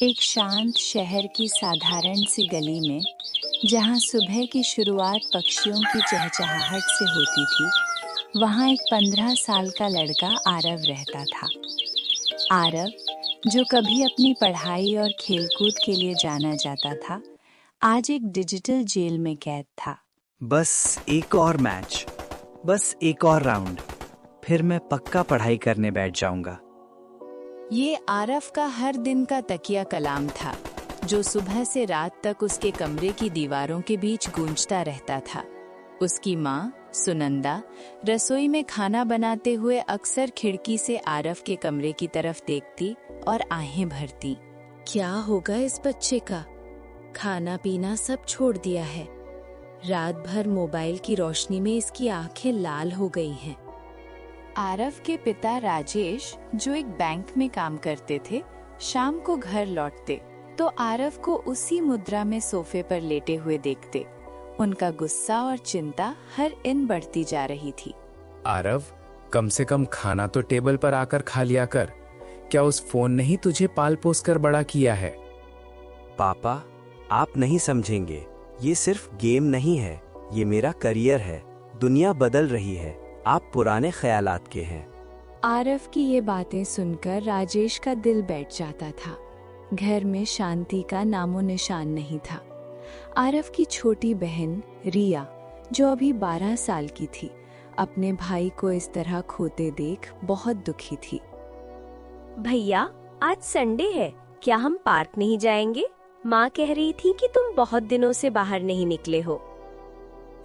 एक शांत शहर की साधारण सी गली में, जहाँ सुबह की शुरुआत पक्षियों की चहचहाहट से होती थी, वहाँ एक 15 साल का लड़का आरव रहता था। आरव, जो कभी अपनी पढ़ाई और खेलकूद के लिए जाना जाता था, आज एक डिजिटल जेल में कैद था। बस एक और मैच, बस एक और राउंड, फिर मैं पक्का पढ़ाई करने बैठ जाऊंगा। ये आरव का हर दिन का तकिया कलाम था, जो सुबह से रात तक उसके कमरे की दीवारों के बीच गूंजता रहता था। उसकी माँ सुनंदा रसोई में खाना बनाते हुए अक्सर खिड़की से आरव के कमरे की तरफ देखती और आहें भरती। क्या होगा इस बच्चे का? खाना पीना सब छोड़ दिया है। रात भर मोबाइल की रोशनी में इसकी आंखें लाल हो गई हैं। आरव के पिता राजेश, जो एक बैंक में काम करते थे, शाम को घर लौटते तो आरव को उसी मुद्रा में सोफे पर लेटे हुए देखते। उनका गुस्सा और चिंता हर दिन बढ़ती जा रही थी। आरव, कम से कम खाना तो टेबल पर आकर खा लिया कर। क्या उस फोन ने ही तुझे पाल पोस कर बड़ा किया है? पापा, आप नहीं समझेंगे। ये सिर्फ गेम नहीं है, ये मेरा करियर है। दुनिया बदल रही है, आप पुराने ख्यालात के हैं। आरव की ये बातें सुनकर राजेश का दिल बैठ जाता था। घर में शांति का नामो निशान नहीं था। आरव की छोटी बहन रिया, जो अभी 12 साल की थी, अपने भाई को इस तरह खोते देख बहुत दुखी थी। भैया, आज संडे है, क्या हम पार्क नहीं जाएंगे? माँ कह रही थी कि तुम बहुत दिनों से बाहर नहीं निकले हो।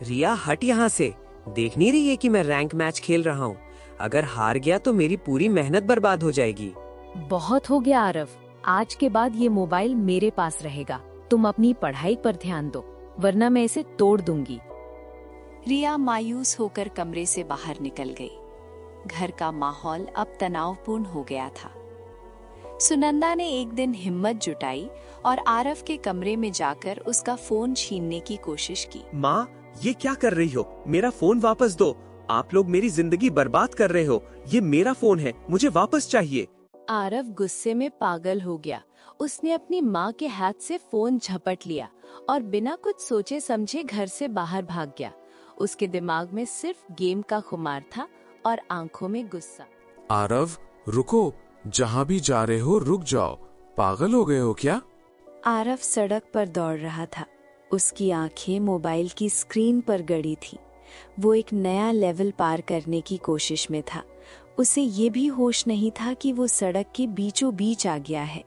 रिया, हट यहाँ से। देख नहीं रही है कि मैं रैंक मैच खेल रहा हूँ? अगर हार गया तो मेरी पूरी मेहनत बर्बाद हो जाएगी। बहुत हो गया आरव, आज के बाद ये मोबाइल मेरे पास रहेगा। तुम अपनी पढ़ाई पर ध्यान दो, वरना मैं इसे तोड़ दूंगी। रिया मायूस होकर कमरे से बाहर निकल गई। घर का माहौल अब तनावपूर्ण हो गया था। सुनंदा ने एक दिन हिम्मत जुटाई और आरव के कमरे में जाकर उसका फोन छीनने की कोशिश की। माँ, ये क्या कर रही हो? मेरा फोन वापस दो। आप लोग मेरी जिंदगी बर्बाद कर रहे हो। ये मेरा फोन है, मुझे वापस चाहिए। आरव गुस्से में पागल हो गया। उसने अपनी माँ के हाथ से फोन झपट लिया और बिना कुछ सोचे समझे घर से बाहर भाग गया। उसके दिमाग में सिर्फ गेम का खुमार था और आंखों में गुस्सा। आरव, रुको, जहाँ भी जा रहे हो रुक जाओ। पागल हो गए हो क्या? आरव सड़क पर दौड़ रहा था। उसकी आंखें मोबाइल की स्क्रीन पर गड़ी थी। वो एक नया लेवल पार करने की कोशिश में था। उसे ये भी होश नहीं था कि वो सड़क के बीचों बीच आ गया है।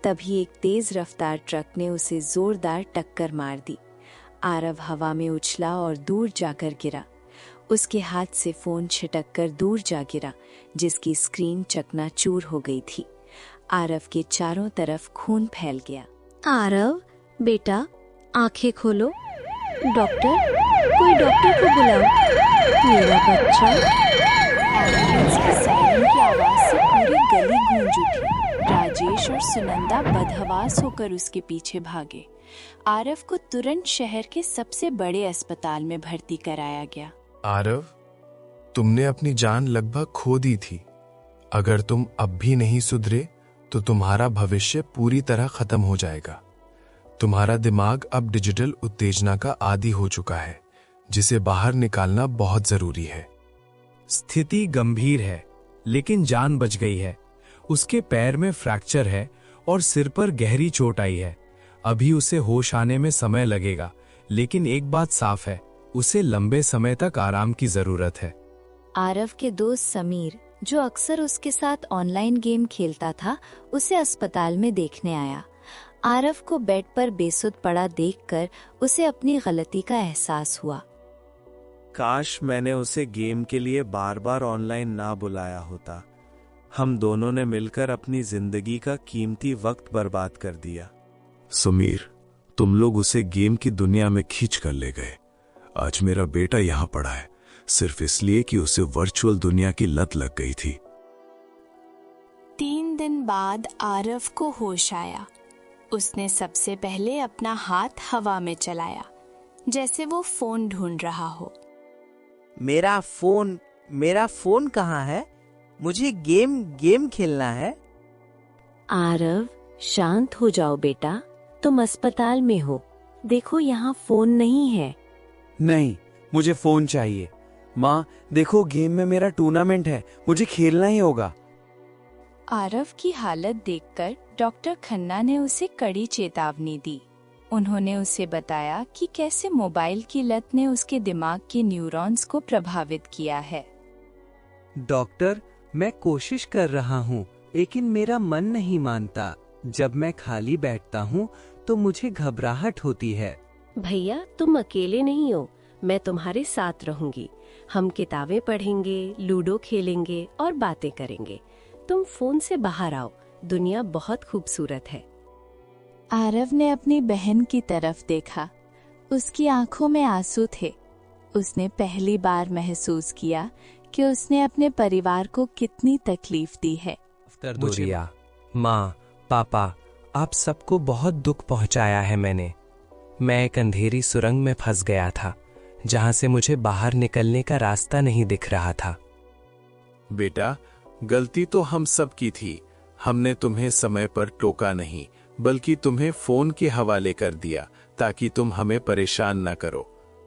तभी एक तेज रफ्तार ट्रक ने उसे जोरदार टक्कर मार दी। आरव हवा में उछला और दूर जाकर गिरा। उसके हाथ से फोन छिटक कर दूर जा गिरा, जिसकी स्क्रीन चकनाचूर हो गई थी। आरव के चारों तरफ खून फैल गया। आरव बेटा, आंखें खोलो। डॉक्टर, कोई डॉक्टर को बुलाओ। मेरा बच्चा। एम्बुलेंस की सायरन की आवाज से पूरी गली गूंज उठी। राजेश और सुनंदा बदहवास होकर उसके पीछे भागे। आरव को तुरंत शहर के सबसे बड़े अस्पताल में भर्ती कराया गया। आरव, तुमने अपनी जान लगभग खो दी थी। अगर तुम अब भी नहीं सुधरे तो तुम्हारा भविष्य पूरी तरह खत्म हो जाएगा। तुम्हारा दिमाग अब डिजिटल उत्तेजना का आदी हो चुका है, जिसे बाहर निकालना बहुत जरूरी है। स्थिति गंभीर है, लेकिन जान बच गई है। उसके पैर में फ्रैक्चर है और सिर पर गहरी चोट आई है। अभी उसे होश आने में समय लगेगा, लेकिन एक बात साफ है, उसे लंबे समय तक आराम की जरूरत है। आरव के दोस्त समीर, जो अक्सर उसके साथ ऑनलाइन गेम खेलता था, उसे अस्पताल में देखने आया। आरव को बेड पर बेसुध पड़ा देखकर उसे अपनी गलती का एहसास हुआ। काश मैंने उसे गेम के लिए बार बार ऑनलाइन ना बुलाया होता। हम दोनों ने मिलकर अपनी जिंदगी का कीमती वक्त बर्बाद कर दिया। समीर, तुम लोग उसे गेम की दुनिया में खींच कर ले गए। आज मेरा बेटा यहाँ पड़ा है, सिर्फ इसलिए कि उसे वर्चुअल दुनिया की लत लग गई थी। 3 दिन बाद आरव को होश आया। उसने सबसे पहले अपना हाथ हवा में चलाया, जैसे वो फोन ढूंढ रहा हो। मेरा फोन कहाँ है? मुझे गेम खेलना है। आरव, शांत हो जाओ बेटा, तुम अस्पताल में हो। देखो यहाँ फोन नहीं है। नहीं, मुझे फोन चाहिए। माँ देखो, गेम में मेरा टूर्नामेंट है, मुझे खेलना ही होगा। आरव की हालत देखकर डॉक्टर खन्ना ने उसे कड़ी चेतावनी दी। उन्होंने उसे बताया कि कैसे मोबाइल की लत ने उसके दिमाग के न्यूरॉन्स को प्रभावित किया है। डॉक्टर, मैं कोशिश कर रहा हूँ, लेकिन मेरा मन नहीं मानता। जब मैं खाली बैठता हूँ तो मुझे घबराहट होती है। भैया तुम अकेले नहीं हो, मैं तुम्हारे साथ रहूंगी। हम किताबें पढ़ेंगे, लूडो खेलेंगे और बातें करेंगे। तुम फोन से बाहर आओ, दुनिया बहुत खूबसूरत है। आरव ने अपनी बहन की तरफ देखा। उसकी आंखों में आंसू थे। उसने पहली बार महसूस किया कि उसने अपने परिवार को कितनी तकलीफ दी है। रिया, माँ, पापा, आप सबको बहुत दुख पहुंचाया है मैंने। मैं एक अंधेरी सुरंग में फंस गया था, जहां से मुझे बाहर निकलने का रास्ता नहीं दिख रहा था। बेटा, गलती तो हम सब की थी। हमने तुम्हें समय पर टोका नहीं, बल्कि तुम्हें फोन के हवाले कर दिया ताकि तुम हमें परेशान न करो।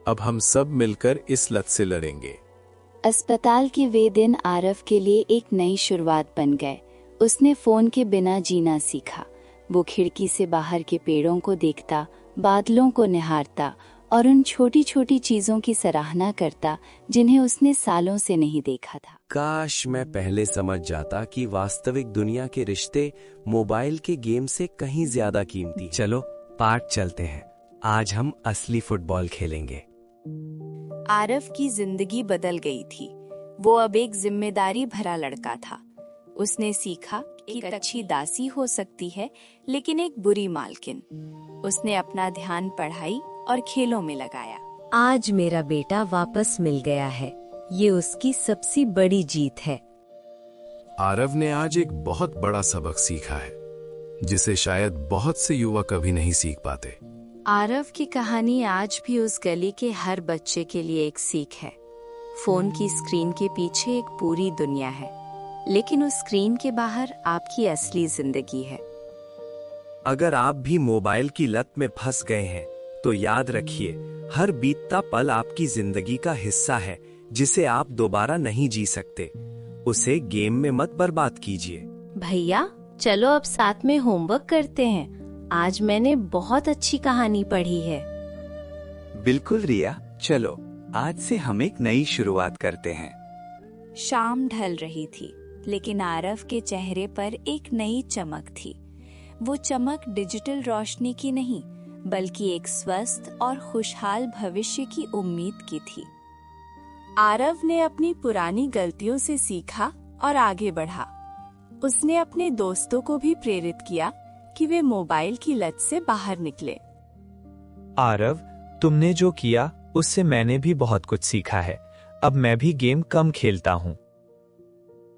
अब हम सब मिलकर इस लत से लड़ेंगे। अस्पताल के वे दिन आरव के लिए एक नई शुरुआत बन गए। उसने फोन के बिना जीना सीखा। वो खिड़की से बाहर के पेड़ों को देखता, बादलों को निहारता और उन छोटी छोटी चीजों की सराहना करता जिन्हें उसने सालों से नहीं देखा था। काश मैं पहले समझ जाता कि वास्तविक दुनिया के रिश्ते मोबाइल के गेम से कहीं ज्यादा कीमती। चलो पार्क चलते हैं, आज हम असली फुटबॉल खेलेंगे। आरव की जिंदगी बदल गई थी। वो अब एक जिम्मेदारी भरा लड़का था। उसने सीखा कि एक अच्छी दासी हो सकती है, लेकिन एक बुरी मालकिन। उसने अपना ध्यान पढ़ाई और खेलों में लगाया। आज मेरा बेटा वापस मिल गया है, ये उसकी सबसे बड़ी जीत है। आरव ने आज एक बहुत बड़ा सबक सीखा है, जिसे शायद बहुत से युवा कभी नहीं सीख पाते। आरव की कहानी आज भी उस गली के हर बच्चे के लिए एक सीख है। फोन की स्क्रीन के पीछे एक पूरी दुनिया है, लेकिन उस स्क्रीन के बाहर आपकी असली जिंदगी है। अगर आप भी मोबाइल की लत में फंस गए हैं, तो याद रखिए, हर बीतता पल आपकी जिंदगी का हिस्सा है, जिसे आप दोबारा नहीं जी सकते। उसे गेम में मत बर्बाद कीजिए। भैया चलो अब साथ में होमवर्क करते हैं। आज मैंने बहुत अच्छी कहानी पढ़ी है। बिल्कुल रिया, चलो आज से हम एक नई शुरुआत करते हैं। शाम ढल रही थी, लेकिन आरव के चेहरे पर एक नई चमक थी। वो चमक डिजिटल रोशनी की नहीं, बल्कि एक स्वस्थ और खुशहाल भविष्य की उम्मीद की थी। आरव ने अपनी पुरानी गलतियों से सीखा और आगे बढ़ा। उसने अपने दोस्तों को भी प्रेरित किया कि वे मोबाइल की लत से बाहर निकले। आरव, तुमने जो किया उससे मैंने भी बहुत कुछ सीखा है। अब मैं भी गेम कम खेलता हूँ।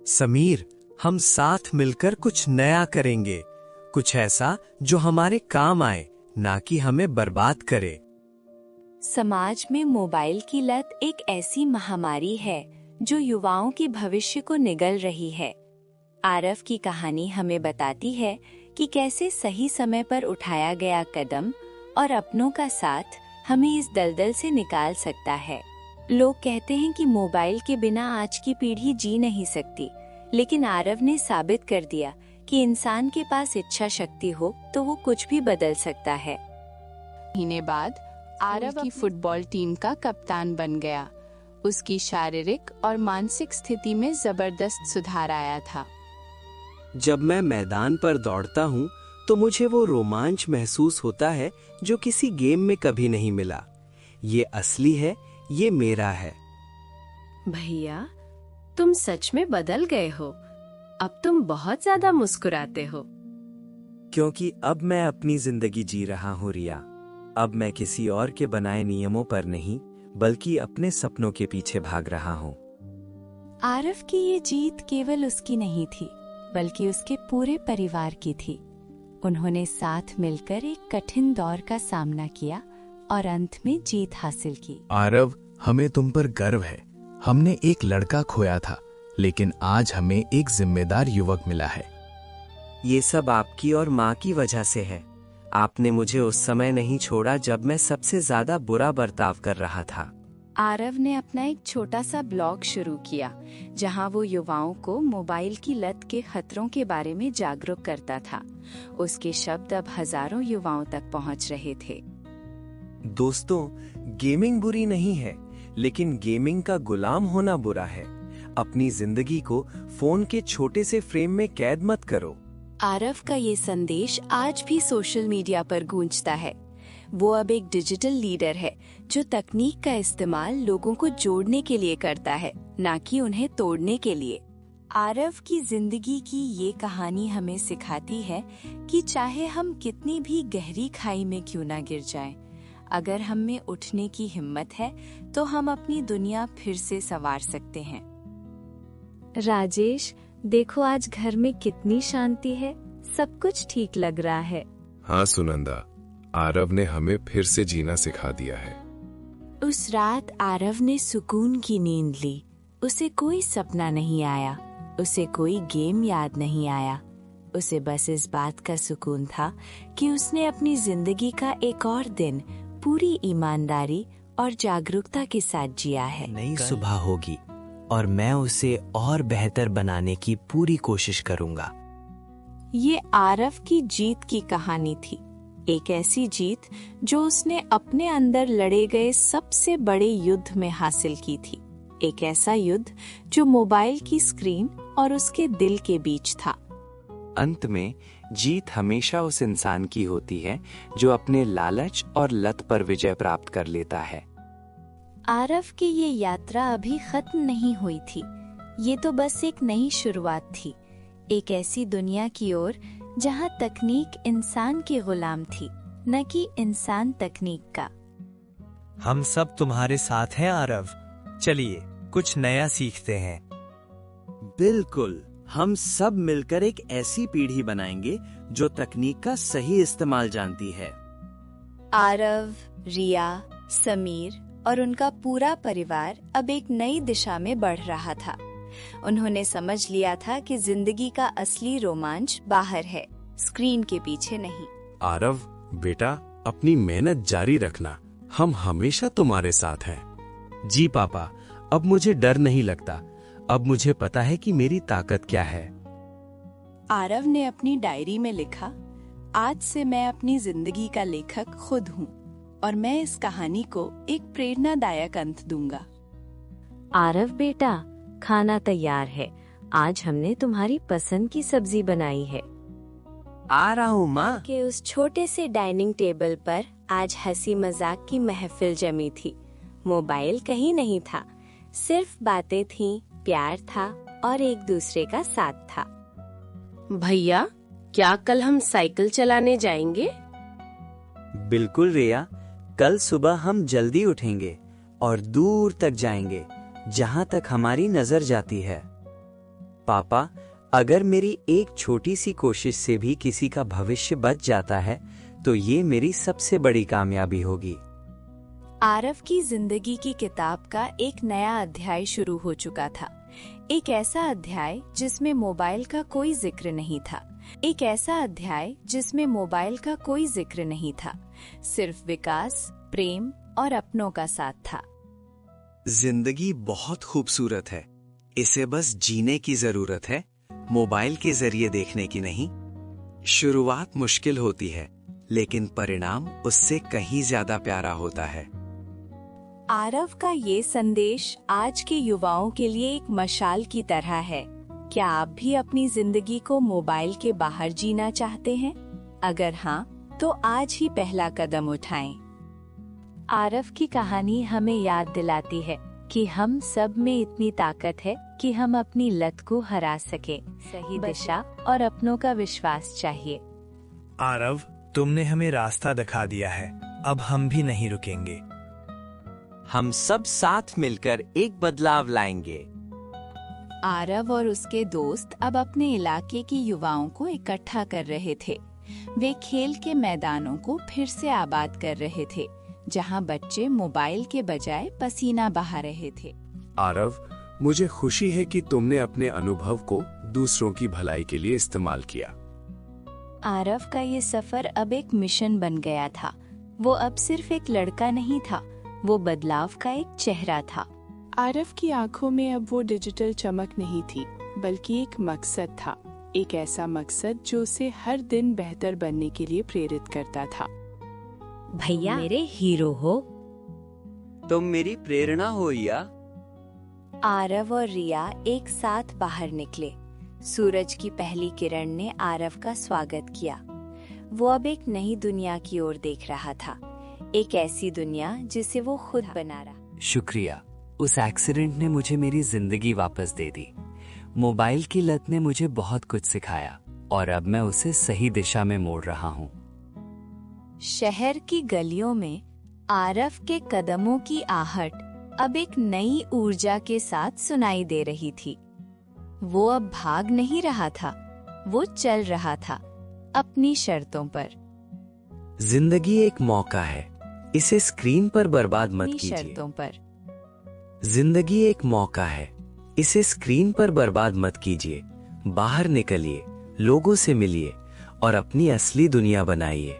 समीर, हम साथ मिलकर कुछ नया करेंगे, कुछ ऐसा जो हमारे काम आए, ना कि हमें बर्बाद करे। समाज में मोबाइल की लत एक ऐसी महामारी है जो युवाओं के भविष्य को निगल रही है। आरव की कहानी हमें बताती है कि कैसे सही समय पर उठाया गया कदम और अपनों का साथ हमें इस दलदल से निकाल सकता है। लोग कहते हैं कि मोबाइल के बिना आज की पीढ़ी जी नहीं सकती, लेकिन आरव ने साबित कर दिया कि इंसान के पास इच्छा शक्ति हो तो वो कुछ भी बदल सकता है। महीने बाद आरव की फुटबॉल टीम का कप्तान बन गया। उसकी शारीरिक और मानसिक स्थिति में जबरदस्त सुधार आया था। जब मैं मैदान पर दौड़ता हूँ तो मुझे वो रोमांच महसूस होता है जो किसी गेम में कभी नहीं मिला। ये असली है, ये मेरा है। भैया तुम सच में बदल गए हो। अब तुम बहुत ज्यादा मुस्कुराते हो। क्योंकि अब मैं अपनी जिंदगी जी रहा हूँ रिया। अब मैं किसी और के बनाए नियमों पर नहीं, बल्कि अपने सपनों के पीछे भाग रहा हूँ। आरव की ये जीत केवल उसकी नहीं थी, बल्कि उसके पूरे परिवार की थी। उन्होंने साथ मिलकर एक कठिन दौर का सामना किया और अंत में जीत हासिल की। आरव, हमें तुम पर गर्व है। हमने एक लड़का खोया था, लेकिन आज हमें एक जिम्मेदार युवक मिला है। ये सब आपकी और माँ की वजह से है। आपने मुझे उस समय नहीं छोड़ा जब मैं सबसे ज्यादा बुरा बर्ताव कर रहा था। आरव ने अपना एक छोटा सा ब्लॉग शुरू किया जहां वो युवाओं को मोबाइल की लत के खतरों के बारे में जागरूक करता था। उसके शब्द अब हजारों युवाओं तक पहुंच रहे थे। दोस्तों, गेमिंग बुरी नहीं है, लेकिन गेमिंग का गुलाम होना बुरा है। अपनी जिंदगी को फोन के छोटे से फ्रेम में कैद मत करो। आरव का ये संदेश आज भी सोशल मीडिया पर गूंजता है। वो अब एक डिजिटल लीडर है जो तकनीक का इस्तेमाल लोगों को जोड़ने के लिए करता है, ना कि उन्हें तोड़ने के लिए। आरव की जिंदगी की ये कहानी हमें सिखाती है कि चाहे हम कितनी भी गहरी खाई में क्यों ना गिर जाएं, अगर हम में उठने की हिम्मत है तो हम अपनी दुनिया फिर से संवार सकते हैं। राजेश, देखो आज घर में कितनी शांति है, सब कुछ ठीक लग रहा है। हाँ सुनंदा, आरव ने हमें फिर से जीना सिखा दिया है। उस रात आरव ने सुकून की नींद ली। उसे कोई सपना नहीं आया, उसे कोई गेम याद नहीं आया। उसे बस इस बात का सुकून था कि उसने अपनी जिंदगी का एक और दिन पूरी ईमानदारी और जागरूकता के साथ जिया है। नई सुबह होगी और मैं उसे और बेहतर बनाने की पूरी कोशिश करूंगा। ये आरव की जीत की कहानी थी, एक ऐसी जीत जो उसने अपने अंदर लड़े गए सबसे बड़े युद्ध में हासिल की थी। एक ऐसा युद्ध जो मोबाइल की स्क्रीन और उसके दिल के बीच था। अंत में जीत हमेशा उस इंसान की होती है जो अपने लालच और लत पर विजय प्राप्त कर लेता है। आरव की ये यात्रा अभी खत्म नहीं हुई थी। ये तो बस एक नई शुरुआत थी, एक ऐसी दुनिया की ओर जहां तकनीक इंसान की गुलाम थी, न कि इंसान तकनीक का। हम सब तुम्हारे साथ हैं आरव, चलिए कुछ नया सीखते हैं। बिल्कुल, हम सब मिलकर एक ऐसी पीढ़ी बनाएंगे जो तकनीक का सही इस्तेमाल जानती है। आरव, रिया, समीर और उनका पूरा परिवार अब एक नई दिशा में बढ़ रहा था। उन्होंने समझ लिया था कि जिंदगी का असली रोमांच बाहर है, स्क्रीन के पीछे नहीं। आरव बेटा, अपनी मेहनत जारी रखना, हम हमेशा तुम्हारे साथ हैं। जी पापा, अब मुझे डर नहीं लगता। अब मुझे पता है कि मेरी ताकत क्या है। आरव ने अपनी डायरी में लिखा, आज से मैं अपनी जिंदगी का लेखक खुद हूँ और मैं इस कहानी को एक प्रेरणादायक अंत दूंगा। आरव बेटा, खाना तैयार है। आज हमने तुम्हारी पसंद की सब्जी बनाई है। आ रहा हूँ माँ। के उस छोटे से डाइनिंग टेबल पर आज हंसी मजाक की महफिल जमी थी। मोबाइल कहीं नहीं था, सिर्फ बातें थीं, प्यार था और एक दूसरे का साथ था। भैया, क्या कल हम साइकिल चलाने जाएंगे? बिल्कुल रिया, कल सुबह हम जल्दी उठेंगे और दूर तक जाएंगे जहां तक हमारी नजर जाती है। पापा, अगर मेरी एक छोटी सी कोशिश से भी किसी का भविष्य बच जाता है तो ये मेरी सबसे बड़ी कामयाबी होगी। आरव की जिंदगी की किताब का एक नया अध्याय शुरू हो चुका था। एक ऐसा अध्याय जिसमें मोबाइल का कोई जिक्र नहीं था। एक ऐसा अध्याय जिसमें मोबाइल का कोई जिक्र नहीं था। सिर्फ विकास, प्रेम और अपनों का साथ था। जिंदगी बहुत खूबसूरत है, इसे बस जीने की जरूरत है, मोबाइल के जरिए देखने की नहीं। शुरुआत मुश्किल होती है, लेकिन परिणाम उससे कहीं ज्यादा प्यारा होता है। आरव का ये संदेश आज के युवाओं के लिए एक मशाल की तरह है। क्या आप भी अपनी जिंदगी को मोबाइल के बाहर जीना चाहते हैं? अगर हाँ, तो आज ही पहला कदम उठाएं। आरव की कहानी हमें याद दिलाती है कि हम सब में इतनी ताकत है कि हम अपनी लत को हरा सके। सही दिशा और अपनों का विश्वास चाहिए। आरव, तुमने हमें रास्ता दिखा दिया है, अब हम भी नहीं रुकेंगे। हम सब साथ मिलकर एक बदलाव लाएंगे। आरव और उसके दोस्त अब अपने इलाके के युवाओं को इकट्ठा कर रहे थे। वे खेल के मैदानों को फिर से आबाद कर रहे थे, जहां बच्चे मोबाइल के बजाय पसीना बहा रहे थे। आरव, मुझे खुशी है कि तुमने अपने अनुभव को दूसरों की भलाई के लिए इस्तेमाल किया। आरव का ये सफर अब एक मिशन बन गया था। वो अब सिर्फ एक लड़का नहीं था, वो बदलाव का एक चेहरा था। आरव की आंखों में अब वो डिजिटल चमक नहीं थी, बल्कि एक मकसद था। एक ऐसा मकसद जो उसे हर दिन बेहतर बनने के लिए प्रेरित करता था। भैया मेरे हीरो हो। तुम मेरी प्रेरणा हो या? आरव और रिया एक साथ बाहर निकले। सूरज की पहली किरण ने आरव का स्वागत किया। वो अब एक नई दुनिया की ओर देख रहा था, एक ऐसी दुनिया जिसे वो खुद बना रहा। शुक्रिया, उस एक्सीडेंट ने मुझे मेरी जिंदगी वापस दे दी। मोबाइल की लत ने मुझे बहुत कुछ सिखाया और अब मैं उसे सही दिशा में मोड़ रहा हूँ। शहर की गलियों में आरव के कदमों की आहट अब एक नई ऊर्जा के साथ सुनाई दे रही थी। वो अब भाग नहीं रहा था, वो चल रहा था अपनी शर्तों पर। जिंदगी एक मौका है, इसे स्क्रीन पर बर्बाद मत कीजिए। शर्तों पर। जिंदगी एक मौका है, इसे स्क्रीन पर बर्बाद मत कीजिए। बाहर निकलिए, लोगों से मिलिए और अपनी असली दुनिया बनाइए।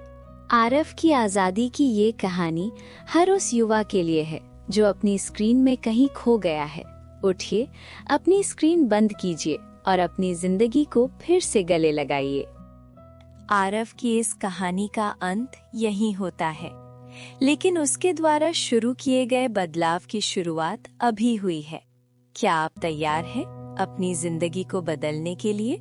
आरव की आजादी की ये कहानी हर उस युवा के लिए है जो अपनी स्क्रीन में कहीं खो गया है। उठिए, अपनी स्क्रीन बंद कीजिए और अपनी जिंदगी को फिर से गले लगाइए। आरव की इस कहानी का अंत यहीं होता है, लेकिन उसके द्वारा शुरू किए गए बदलाव की शुरुआत अभी हुई है। क्या आप तैयार हैं अपनी जिंदगी को बदलने के लिए?